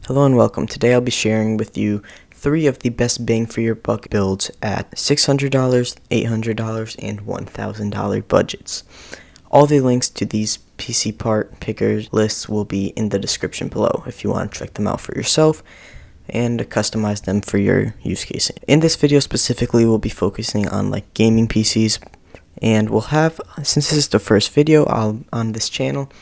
Hello and welcome. Today I'll be sharing with you 3 of the best bang for your buck builds at $600, $800, and $1,000 budgets. All the links to these PC part pickers lists will be in the description below if you want to check them out for yourself and customize them for your use case. In this video specifically, we'll be focusing on gaming PCs, and we'll have, since this is the first video on this channel,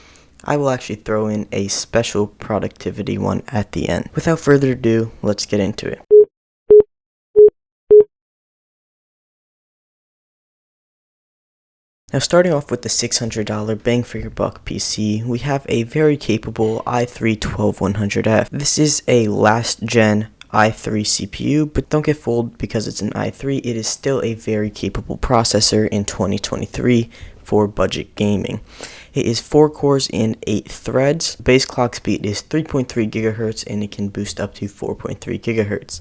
I will actually throw in a special productivity one at the end. Without further ado, let's get into it. Now, starting off with the $600 bang for your buck PC, we have a very capable i3-12100F. This is a last gen i3 CPU, but don't get fooled because it's an i3, it is still a very capable processor in 2023 for budget gaming. It is 4 cores and 8 threads. Base clock speed is 3.3 GHz and it can boost up to 4.3 GHz.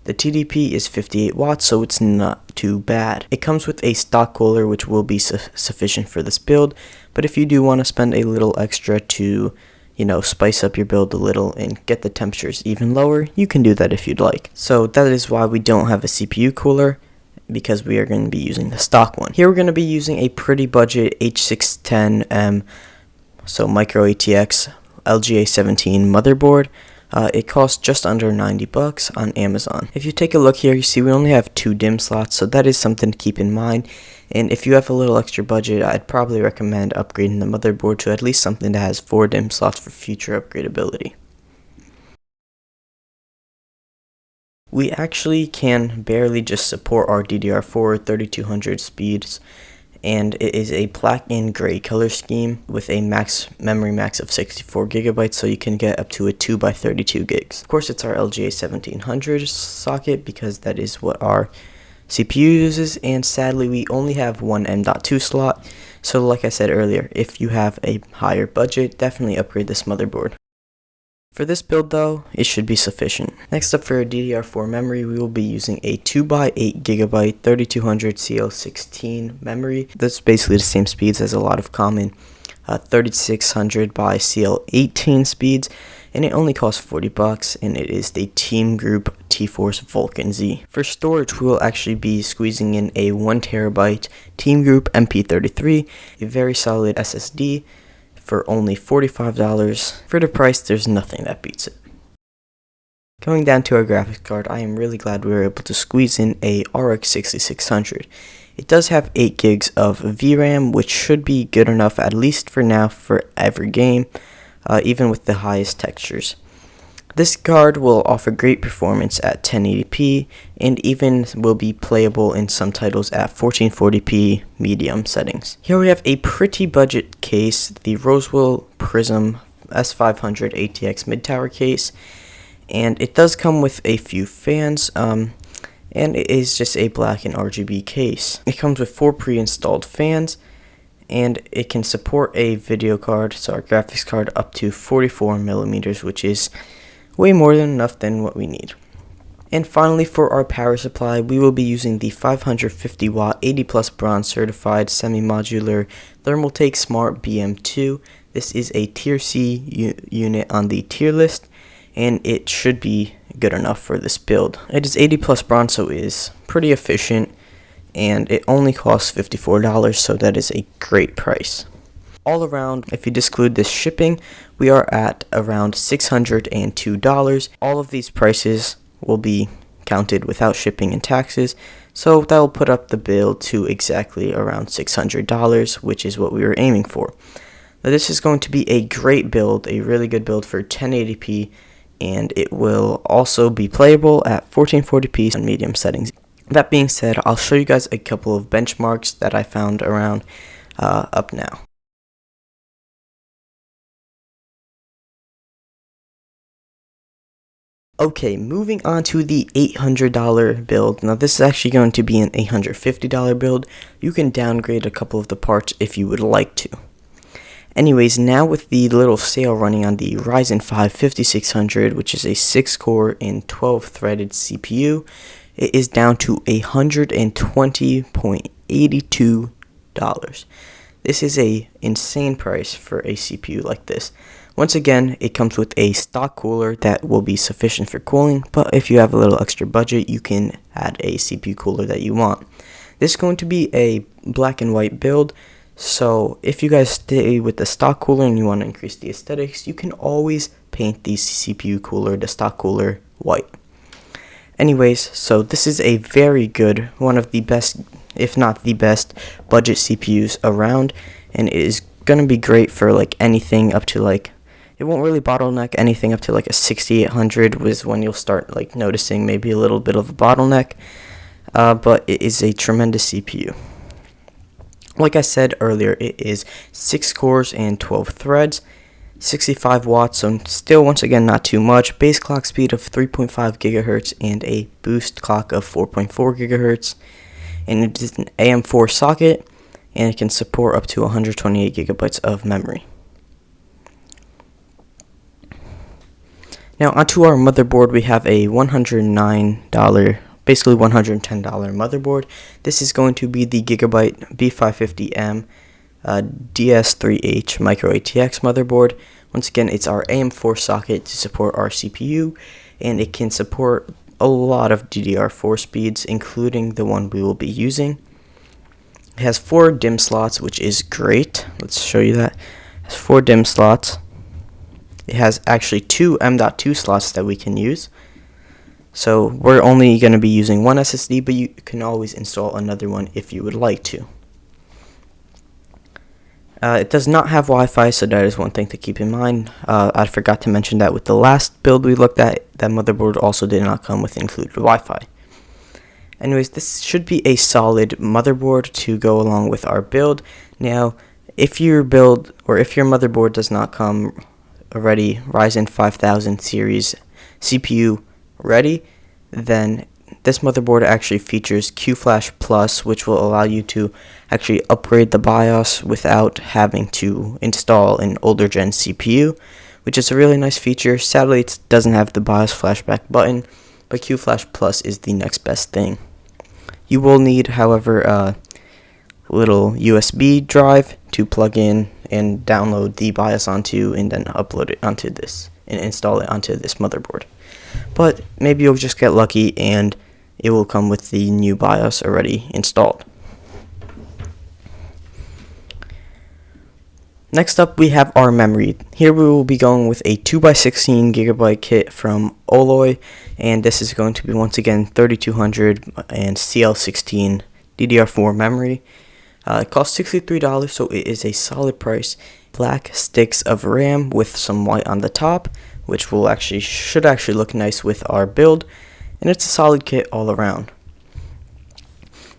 The TDP is 58 watts, so it's not too bad. It comes with a stock cooler, which will be sufficient for this build, but if you do want to spend a little extra to spice up your build a little and get the temperatures even lower, you can do that if you'd like. So that is why we don't have a CPU cooler, because we are going to be using the stock one. Here we're going to be using a pretty budget H610M, so micro ATX LGA 17 motherboard. It costs just under $90 on Amazon. If you take a look here, you see we only have 2 DIMM slots, so that is something to keep in mind. And if you have a little extra budget, I'd probably recommend upgrading the motherboard to at least something that has 4 DIMM slots for future upgradability. We actually can barely just support our DDR4 3200 speeds, and it is a black and gray color scheme with a memory max of 64 gigabytes, so you can get up to a 2x32 gigs. Of course, it's our LGA 1700 socket because that is what our CPU uses, and sadly we only have one M.2 slot, so like I said earlier, if you have a higher budget, definitely upgrade this motherboard. For this build though, it should be sufficient. Next up, for a DDR4 memory, we will be using a 2x8 GB 3200 CL16 memory. That's basically the same speeds as a lot of common 3600 by CL18 speeds, and it only costs $40, and it is the Team Group T-Force Vulcan Z. For storage, we will actually be squeezing in a 1TB Team Group MP33, a very solid SSD, for only $45. For the price, there's nothing that beats it. Going down to our graphics card, I am really glad we were able to squeeze in a RX 6600. It does have 8 gigs of VRAM, which should be good enough, at least for now, for every game, even with the highest textures. This card will offer great performance at 1080p and even will be playable in some titles at 1440p medium settings. Here we have a pretty budget case, the Rosewill Prism S500 ATX mid-tower case, and it does come with a few fans, and it is just a black and RGB case. It comes with 4 pre-installed fans, and it can support a video card, so our graphics card, up to 44mm, which is way more than enough than what we need. And finally, for our power supply, we will be using the 550 watt 80 plus bronze certified semi-modular Thermaltake Smart BM2. This is a tier C unit on the tier list, and it should be good enough for this build. It is 80 plus bronze, so it is pretty efficient, and it only costs $54, so that is a great price. All around, if you exclude this shipping, we are at around $602. All of these prices will be counted without shipping and taxes, so that will put up the build to exactly around $600, which is what we were aiming for. Now, this is going to be a great build, a really good build for 1080p, and it will also be playable at 1440p on medium settings. That being said, I'll show you guys a couple of benchmarks that I found around up now. Okay, moving on to the $800 build. Now, this is actually going to be an $850 build. You can downgrade a couple of the parts if you would like to. Anyways, now with the little sale running on the Ryzen 5 5600, which is a 6-core and 12-threaded CPU, it is down to $120.82. This is a insane price for a CPU like this. Once again, it comes with a stock cooler that will be sufficient for cooling, but if you have a little extra budget, you can add a CPU cooler that you want. This is going to be a black and white build, so if you guys stay with the stock cooler and you want to increase the aesthetics, you can always paint the CPU cooler, the stock cooler, white. Anyways, so this is a very good, one of the best, if not the best, budget CPUs around, and it is going to be great for like anything up to like, it won't really bottleneck. Anything up to like a 6800 was when you'll start like noticing maybe a little bit of a bottleneck, but it is a tremendous CPU. Like I said earlier, it is 6 cores and 12 threads, 65 watts, so still once again not too much, base clock speed of 3.5 gigahertz and a boost clock of 4.4 gigahertz, and it is an AM4 socket, and it can support up to 128 gigabytes of memory. Now onto our motherboard, we have a $109, basically $110 motherboard. This is going to be the Gigabyte B550M DS3H Micro ATX motherboard. Once again, it's our AM4 socket to support our CPU, and it can support a lot of DDR4 speeds, including the one we will be using. It has 4 DIMM slots, which is great. Let's show you that. It has 4 DIMM slots. It has actually 2 M.2 slots that we can use. So we're only going to be using one SSD, but you can always install another one if you would like to. It does not have Wi-Fi, so that is one thing to keep in mind. I forgot to mention that with the last build we looked at, that motherboard also did not come with included Wi-Fi. Anyways, this should be a solid motherboard to go along with our build. Now, if your build or if your motherboard does not come already Ryzen 5000 series CPU ready, then this motherboard actually features QFlash Plus, which will allow you to actually upgrade the BIOS without having to install an older gen CPU, which is a really nice feature. Sadly, it doesn't have the BIOS flashback button, but QFlash Plus is the next best thing. You will need, however, a little USB drive to plug in and download the BIOS onto, and then upload it onto this and install it onto this motherboard. But maybe you'll just get lucky and it will come with the new BIOS already installed. Next up, we have our memory. Here we will be going with a 2x16 gigabyte kit from Alloy, and this is going to be once again 3200 and CL16 DDR4 memory. It costs $63, so it is a solid price. Black sticks of RAM with some white on the top, which will should actually look nice with our build, and it's a solid kit all around.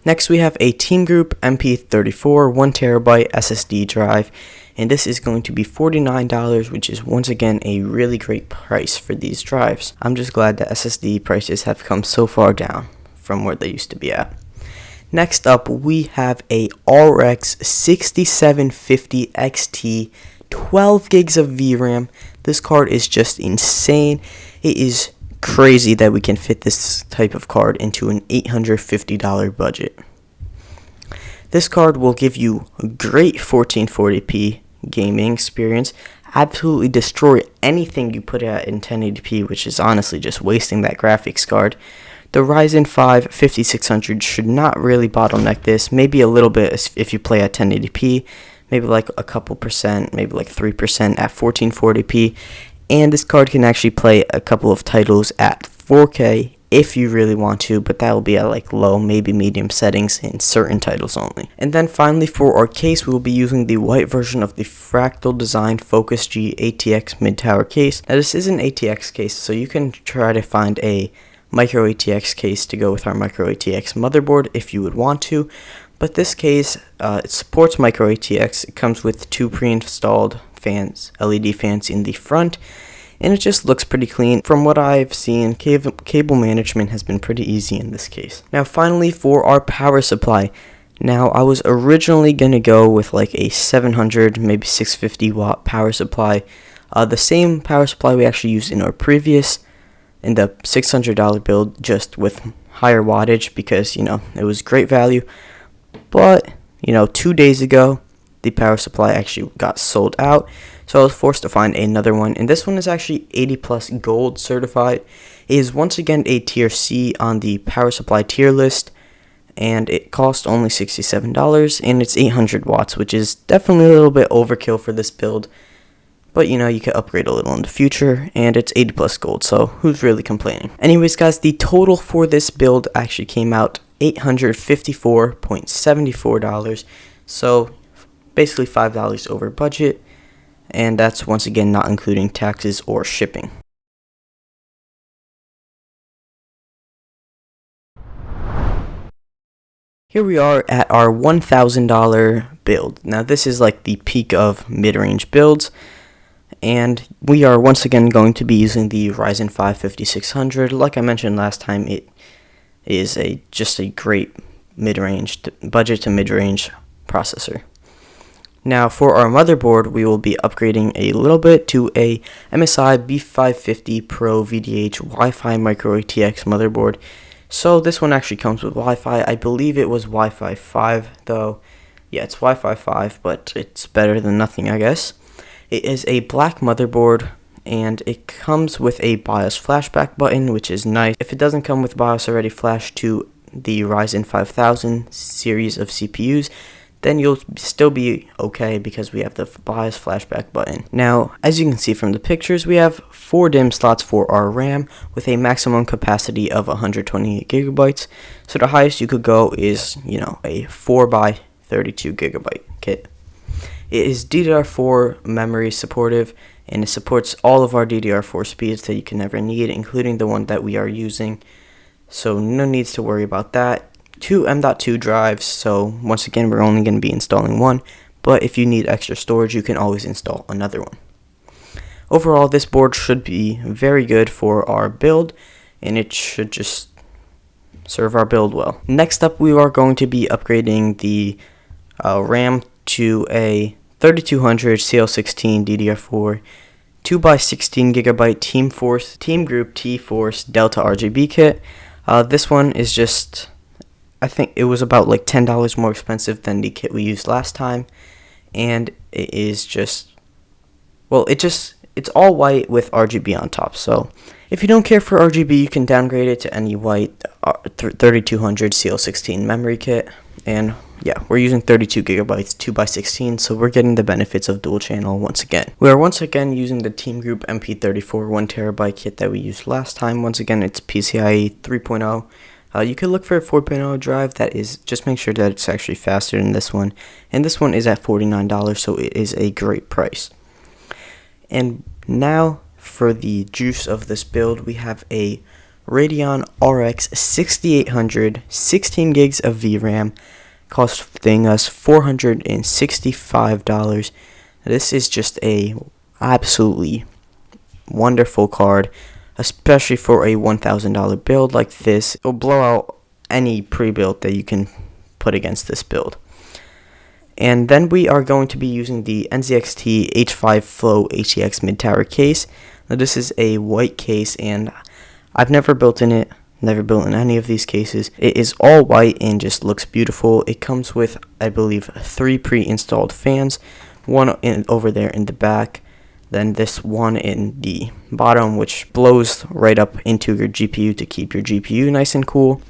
Next, we have a Team Group MP34 1TB SSD drive, and this is going to be $49, which is once again a really great price for these drives. I'm just glad that SSD prices have come so far down from where they used to be at. Next up, we have a RX 6750 XT, 12 gigs of VRAM. This card is just insane. It is crazy that we can fit this type of card into an $850 budget. This card will give you a great 1440p gaming experience, absolutely destroy anything you put at in 1080p, which is honestly just wasting that graphics card. The Ryzen 5 5600 should not really bottleneck this, maybe a little bit if you play at 1080p, maybe like a couple percent, maybe like 3% at 1440p, and this card can actually play a couple of titles at 4K if you really want to, but that will be at like low, maybe medium settings in certain titles only. And then finally, for our case, we will be using the white version of the Fractal Design Focus G ATX mid-tower case. Now this is an ATX case, so you can try to find a micro ATX case to go with our micro ATX motherboard if you would want to, but this case it supports micro ATX. It comes with 2 pre-installed fans, LED fans in the front, and it just looks pretty clean. From what I've seen, cable management has been pretty easy in this case. Now finally, for our power supply. Now I was originally going to go with like a 700, maybe 650 watt power supply, the same power supply we actually used in our previous, in the $600 build, just with higher wattage, because, you know, it was great value. But, you know, 2 days ago, the power supply actually got sold out, so I was forced to find another one, and this one is actually 80 plus gold certified. It is once again a tier C on the power supply tier list, and it cost only $67, and it's 800 watts, which is definitely a little bit overkill for this build. But you know, you could upgrade a little in the future, and it's 80 plus gold, so who's really complaining? Anyways guys, the total for this build actually came out $854.74, so basically $5 over budget, and that's once again not including taxes or shipping. Here we are at our $1,000 build. Now this is like the peak of mid-range builds, and we are once again going to be using the Ryzen 5 5600. Like I mentioned last time, it is just a great mid-range, budget to mid-range processor. Now for our motherboard, we will be upgrading a little bit to a MSI B550 Pro VDH Wi-Fi Micro ATX motherboard. So this one actually comes with Wi-Fi. I believe it was Wi-Fi 5 though. Yeah, it's Wi-Fi 5, but it's better than nothing, I guess. It is a black motherboard, and it comes with a BIOS flashback button, which is nice. If it doesn't come with BIOS already flashed to the Ryzen 5000 series of CPUs, then you'll still be okay because we have the BIOS flashback button. Now, as you can see from the pictures, we have 4 DIMM slots for our RAM with a maximum capacity of 128 gigabytes. So the highest you could go is, you know, a 4x32 gigabyte kit. It is DDR4 memory supportive, and it supports all of our DDR4 speeds that you can ever need, including the one that we are using. So no needs to worry about that. 2 M.2 drives, so once again we're only going to be installing one, but if you need extra storage you can always install another one. Overall, this board should be very good for our build, and it should just serve our build well. Next up, we are going to be upgrading the RAM to a 3200 CL16 DDR4 2x16 gigabyte Team Group T-Force Delta RGB kit. This one is just, I think it was about like $10 more expensive than the kit we used last time, and it is just, well, it's all white with RGB on top. So if you don't care for RGB, you can downgrade it to any white 3200 CL16 memory kit. And yeah, we're using 32 gigabytes 2x16, so we're getting the benefits of dual channel once again. We are once again using the Team Group MP34 1TB kit that we used last time. Once again, it's PCIe 3.0. You could look for a 4.0 drive. That is, just make sure that it's actually faster than this one. And this one is at $49, so it is a great price. And now for the juice of this build, we have a Radeon RX 6800, 16 gigs of VRAM, costing us $465. This is just a absolutely wonderful card, especially for a $1,000 build like this. It'll blow out any pre-build that you can put against this build. And then we are going to be using the NZXT H5 Flow ATX mid-tower case. Now this is a white case, and I've never built in it, never built in any of these cases. It is all white and just looks beautiful. It comes with, I believe, 3 pre-installed fans, one over there in the back, then this one in the bottom, which blows right up into your GPU to keep your GPU nice and cool.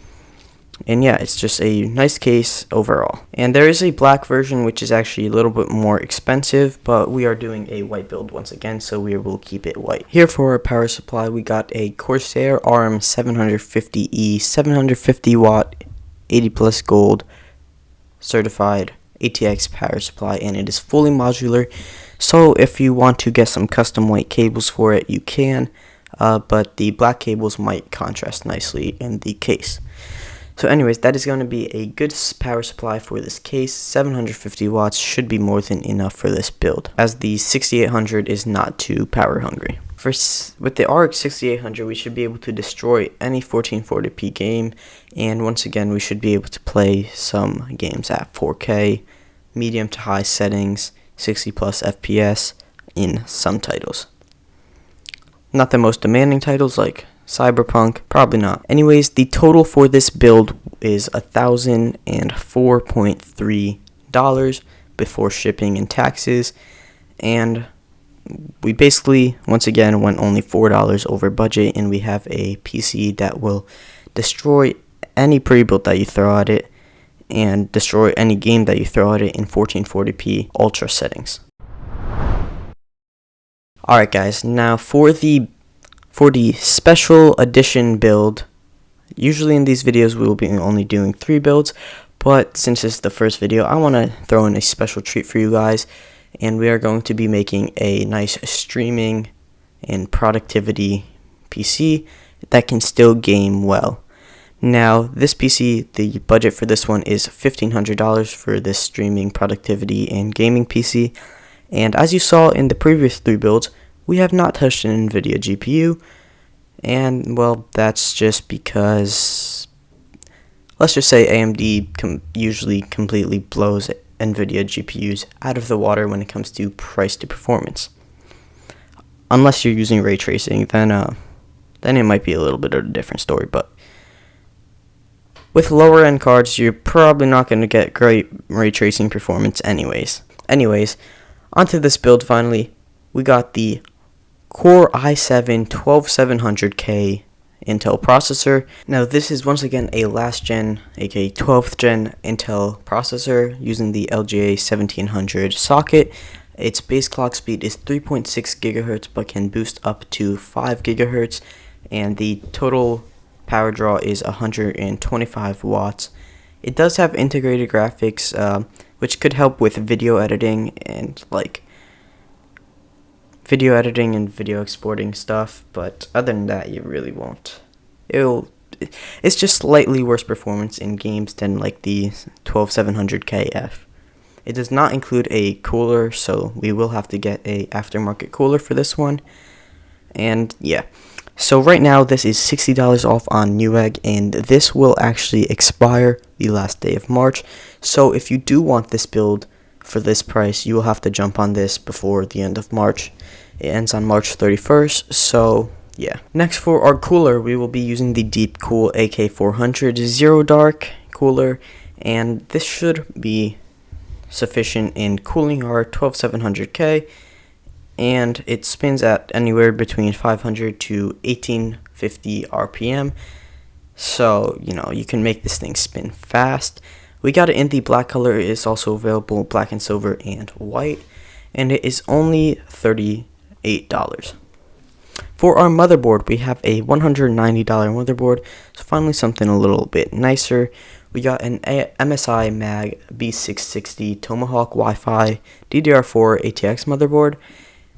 And yeah, it's just a nice case overall. And there is a black version, which is actually a little bit more expensive, but we are doing a white build once again, so we will keep it white. Here for our power supply, we got a Corsair RM750E 750 watt 80 plus gold certified ATX power supply, and it is fully modular. So if you want to get some custom white cables for it, you can, but the black cables might contrast nicely in the case. So anyways, that is going to be a good power supply for this case. 750 watts should be more than enough for this build, as the 6800 is not too power hungry. With the RX 6800, we should be able to destroy any 1440p game, and once again, we should be able to play some games at 4K, medium to high settings, 60 plus FPS in some titles. Not the most demanding titles like Cyberpunk, probably not. Anyways, the total for this build is $1,004.3, before shipping and taxes, and we basically once again went only $4 over budget, and we have a PC that will destroy any pre-built that you throw at it and destroy any game that you throw at it in 1440p ultra settings. Alright guys, now for the special edition build, usually in these videos we will be only doing 3 builds, but since this is the first video, I want to throw in a special treat for you guys, and we are going to be making a nice streaming and productivity PC that can still game well. Now, this PC, the budget for this one is $1,500 for this streaming productivity and gaming PC, and as you saw in the previous 3 builds, we have not touched an NVIDIA GPU, and well, that's just because, let's just say AMD usually completely blows NVIDIA GPUs out of the water when it comes to price to performance. Unless you're using ray tracing, then it might be a little bit of a different story, but with lower end cards, you're probably not going to get great ray tracing performance anyways. Onto this build finally. We got the Core i7-12700K Intel processor. Now this is once again a last gen, aka 12th gen Intel processor using the LGA 1700 socket. Its base clock speed is 3.6 GHz but can boost up to 5 GHz, and the total power draw is 125 watts. It does have integrated graphics, which could help with video editing and video exporting stuff, but other than that, you really won't. It's just slightly worse performance in games than like the 12700KF. It does not include a cooler, so we will have to get a aftermarket cooler for this one. And yeah, so right now this is $60 off on Newegg, and this will actually expire the last day of March. So if you do want this build for this price, you will have to jump on this before the end of March. It ends on March 31st, so yeah. Next, for our cooler, we will be using the Deepcool AK400 Zero Dark cooler, and this should be sufficient in cooling our 12700K, and it spins at anywhere between 500 to 1850 RPM, so you can make this thing spin fast. We got it in the black color. It is also available black and silver and white, and it is only $38. For our motherboard, we have a $190 motherboard, so finally something a little bit nicer. We got an MSI Mag B660 Tomahawk Wi-Fi DDR4 ATX motherboard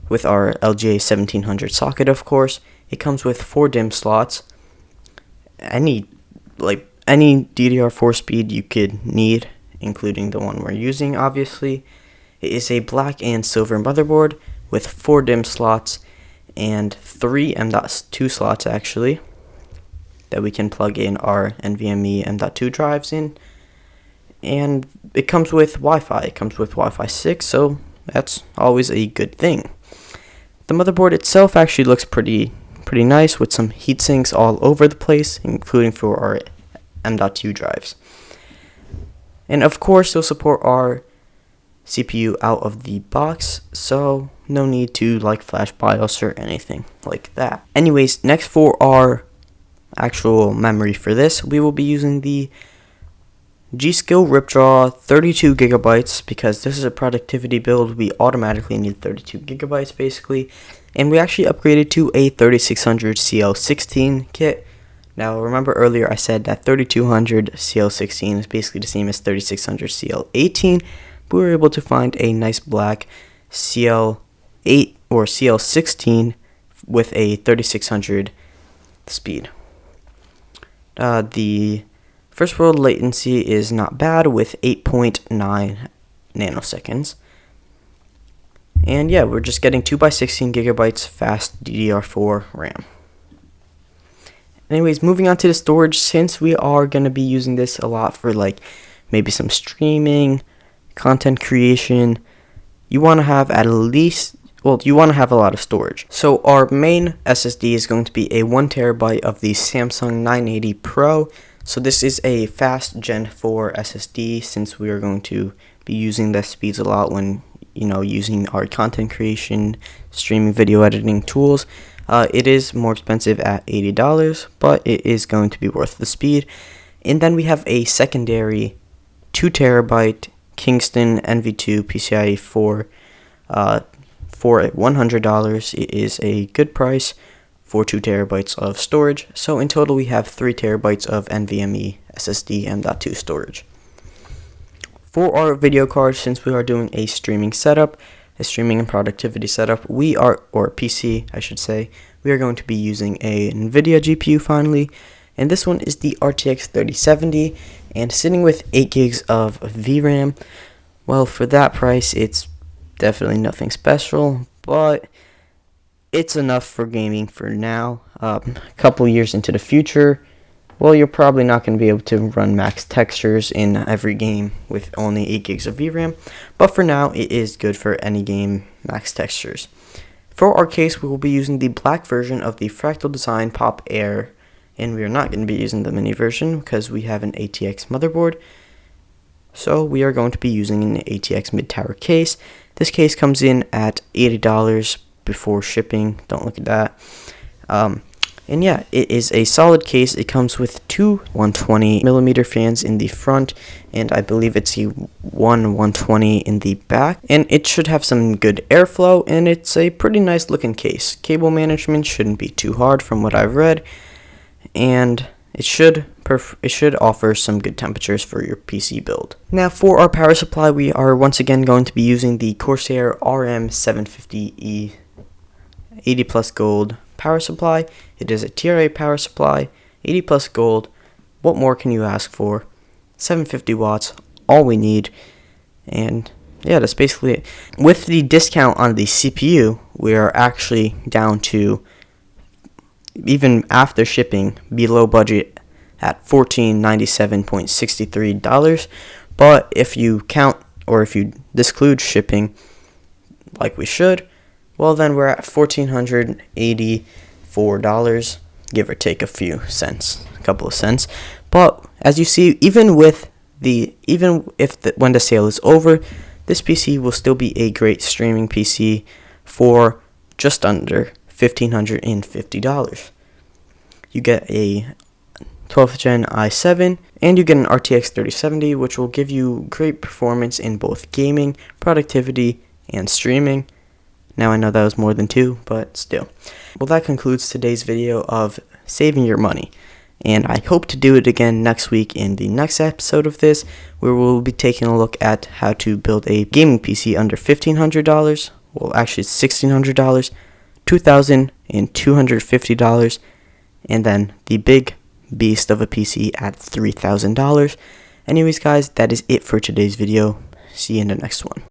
with our LGA 1700 socket, of course. It comes with 4 DIMM slots, any DDR4 speed you could need, including the one we're using, obviously. It is a black and silver motherboard with 4 DIMM slots and 3 M.2 slots actually that we can plug in our NVMe M.2 drives in. And it comes with Wi-Fi. It comes with Wi-Fi 6, so that's always a good thing. The motherboard itself actually looks pretty nice with some heat sinks all over the place, including for our M.2 drives. And of course, it'll support our CPU out of the box, so no need to flash BIOS or anything like that. Anyways, next, for our actual memory for this, we will be using the G.Skill Ripdraw 32 gigabytes, because this is a productivity build. We automatically need 32 gigabytes basically, and we actually upgraded to a 3600 CL16 kit. Now remember earlier I said that 3200 CL16 is basically the same as 3600 CL18, but we were able to find a nice black CL8 or CL16 with a 3600 speed. The first world latency is not bad with 8.9 nanoseconds. And yeah, we're just getting 2x16 gigabytes fast DDR4 RAM. Anyways, moving on to the storage, since we are going to be using this a lot for maybe some streaming, content creation, you want to have you want to have a lot of storage. So our main SSD is going to be a 1TB of the Samsung 980 Pro. So this is a fast Gen 4 SSD, since we are going to be using the speeds a lot when using our content creation, streaming, video editing tools. It is more expensive at $80, but it is going to be worth the speed. And then we have a secondary 2TB Kingston NV2 PCIe 4 for $100. It is a good price for 2TB of storage. So in total we have 3TB of NVMe SSD M.2 storage. For our video card, since we are doing a streaming setup, a streaming and productivity setup, or PC I should say, we are going to be using a NVIDIA GPU finally, and this one is the RTX 3070, and sitting with 8 gigs of VRAM. Well, for that price, it's definitely nothing special, but it's enough for gaming for now. A couple years into the future, well, you're probably not going to be able to run max textures in every game with only 8 gigs of VRAM, but for now, it is good for any game max textures. For our case, we will be using the black version of the Fractal Design Pop Air, and we are not going to be using the mini version because we have an ATX motherboard, so we are going to be using an ATX mid-tower case. This case comes in at $80 before shipping, don't look at that. And yeah, it is a solid case. It comes with two 120mm fans in the front, and I believe it's a 120 in the back. And it should have some good airflow, and it's a pretty nice looking case. Cable management shouldn't be too hard from what I've read, and it should offer some good temperatures for your PC build. Now for our power supply, we are once again going to be using the Corsair RM750E 80 plus gold power supply. It is a Tier A power supply, 80 plus gold. What more can you ask for? 750 watts, all we need. And yeah, that's basically it. With the discount on the CPU, we are actually down to, even after shipping, below budget at $1497.63. But if you count, or if you disclude shipping, like we should, well then we're at $1,484, give or take a few cents, a couple of cents. But as you see, when the sale is over, this PC will still be a great streaming PC for just under $1,550. You get a 12th gen i7, and you get an RTX 3070, which will give you great performance in both gaming, productivity, and streaming. Now I know that was more than two, but still. Well, that concludes today's video of saving your money, and I hope to do it again next week in the next episode of this, where we'll be taking a look at how to build a gaming PC under $1,500, well actually it's $1,600, $2,250, and then the big beast of a PC at $3,000. Anyways guys, that is it for today's video. See you in the next one.